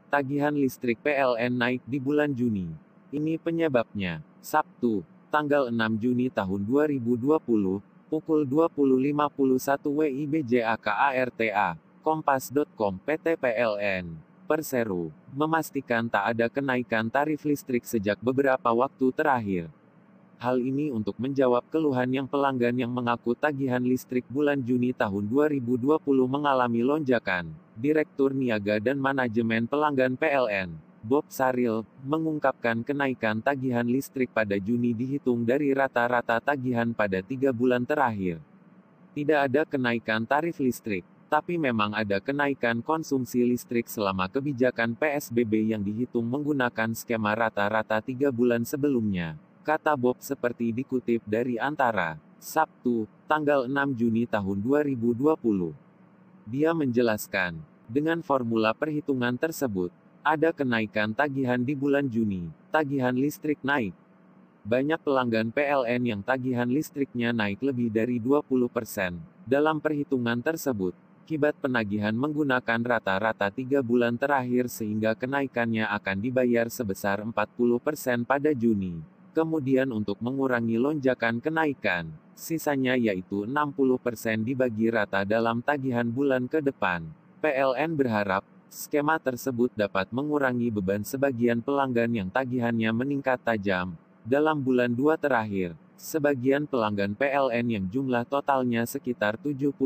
Tagihan listrik PLN naik di bulan Juni. Ini penyebabnya. Sabtu, tanggal 6 Juni tahun 2020, pukul 20.51 WIB JAKARTA, Kompas.com PT PLN, Persero, memastikan tak ada kenaikan tarif listrik sejak beberapa waktu terakhir. Hal ini untuk menjawab keluhan yang pelanggan yang mengaku tagihan listrik bulan Juni tahun 2020 mengalami lonjakan. Direktur Niaga dan Manajemen Pelanggan PLN, Bob Saril, mengungkapkan kenaikan tagihan listrik pada Juni dihitung dari rata-rata tagihan pada 3 bulan terakhir. Tidak ada kenaikan tarif listrik, tapi memang ada kenaikan konsumsi listrik selama kebijakan PSBB yang dihitung menggunakan skema rata-rata 3 bulan sebelumnya, kata Bob seperti dikutip dari Antara. Sabtu, tanggal 6 Juni tahun 2020. Dia menjelaskan, dengan formula perhitungan tersebut, ada kenaikan tagihan di bulan Juni, tagihan listrik naik. Banyak pelanggan PLN yang tagihan listriknya naik lebih dari 20%. Dalam perhitungan tersebut, akibat penagihan menggunakan rata-rata 3 bulan terakhir sehingga kenaikannya akan dibayar sebesar 40% pada Juni. Kemudian untuk mengurangi lonjakan kenaikan, sisanya yaitu 60% dibagi rata dalam tagihan bulan ke depan. PLN berharap, skema tersebut dapat mengurangi beban sebagian pelanggan yang tagihannya meningkat tajam. Dalam bulan 2 terakhir, sebagian pelanggan PLN yang jumlah totalnya sekitar 75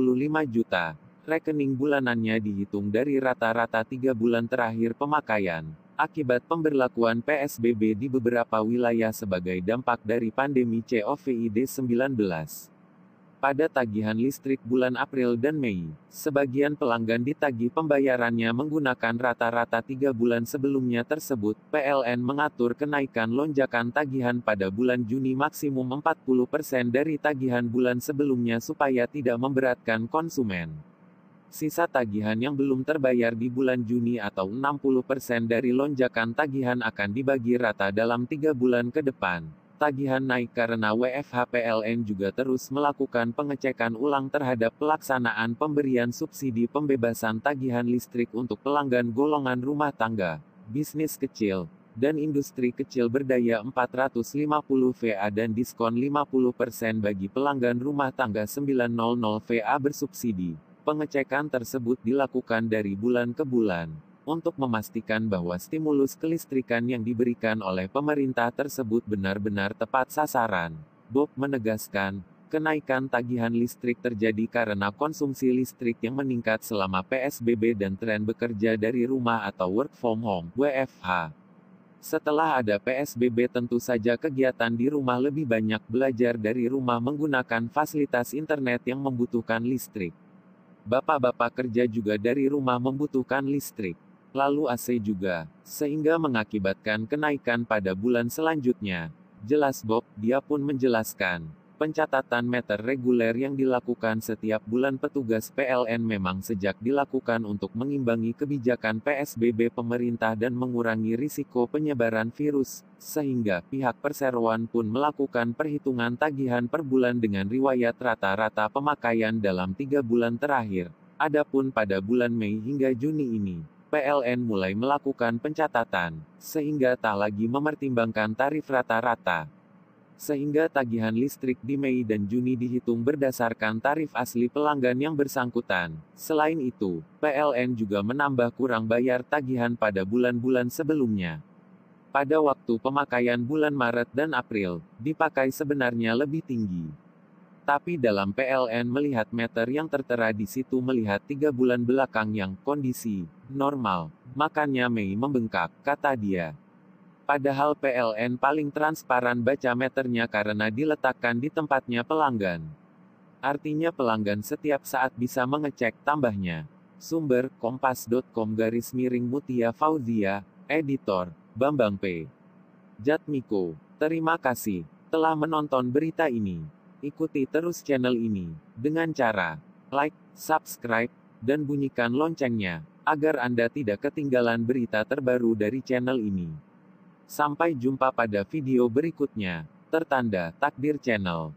juta, rekening bulanannya dihitung dari rata-rata 3 bulan terakhir pemakaian. Akibat pemberlakuan PSBB di beberapa wilayah sebagai dampak dari pandemi COVID-19. Pada tagihan listrik bulan April dan Mei, sebagian pelanggan ditagih pembayarannya menggunakan rata-rata 3 bulan sebelumnya tersebut. PLN mengatur kenaikan lonjakan tagihan pada bulan Juni maksimum 40% dari tagihan bulan sebelumnya supaya tidak memberatkan konsumen. Sisa tagihan yang belum terbayar di bulan Juni atau 60% dari lonjakan tagihan akan dibagi rata dalam 3 bulan ke depan. Tagihan naik karena WFH PLN juga terus melakukan pengecekan ulang terhadap pelaksanaan pemberian subsidi pembebasan tagihan listrik untuk pelanggan golongan rumah tangga, bisnis kecil, dan industri kecil berdaya 450 VA dan diskon 50% bagi pelanggan rumah tangga 900 VA bersubsidi. Pengecekan tersebut dilakukan dari bulan ke bulan, untuk memastikan bahwa stimulus kelistrikan yang diberikan oleh pemerintah tersebut benar-benar tepat sasaran. Bob menegaskan, kenaikan tagihan listrik terjadi karena konsumsi listrik yang meningkat selama PSBB dan tren bekerja dari rumah atau work from home, WFH. Setelah ada PSBB tentu saja kegiatan di rumah lebih banyak belajar dari rumah menggunakan fasilitas internet yang membutuhkan listrik. Bapak-bapak kerja juga dari rumah membutuhkan listrik. Lalu AC juga, sehingga mengakibatkan kenaikan pada bulan selanjutnya. Jelas Bob, dia pun menjelaskan. Pencatatan meter reguler yang dilakukan setiap bulan petugas PLN memang sejak dilakukan untuk mengimbangi kebijakan PSBB pemerintah dan mengurangi risiko penyebaran virus, sehingga pihak perseroan pun melakukan perhitungan tagihan per bulan dengan riwayat rata-rata pemakaian dalam 3 bulan terakhir. Adapun pada bulan Mei hingga Juni ini, PLN mulai melakukan pencatatan, sehingga tak lagi mempertimbangkan tarif rata-rata. Sehingga tagihan listrik di Mei dan Juni dihitung berdasarkan tarif asli pelanggan yang bersangkutan. Selain itu, PLN juga menambah kurang bayar tagihan pada bulan-bulan sebelumnya. Pada waktu pemakaian bulan Maret dan April, dipakai sebenarnya lebih tinggi. Tapi dalam PLN melihat meter yang tertera di situ melihat 3 bulan belakang yang kondisi normal, makanya Mei membengkak, kata dia. Padahal PLN paling transparan baca meternya karena diletakkan di tempatnya pelanggan. Artinya pelanggan setiap saat bisa mengecek, tambahnya. Sumber, Kompas.com/Mutia Fauzia, Editor, Bambang P. Jatmiko. Terima kasih telah menonton berita ini. Ikuti terus channel ini, dengan cara like, subscribe, dan bunyikan loncengnya, agar Anda tidak ketinggalan berita terbaru dari channel ini. Sampai jumpa pada video berikutnya. Tertanda, Takdir Channel.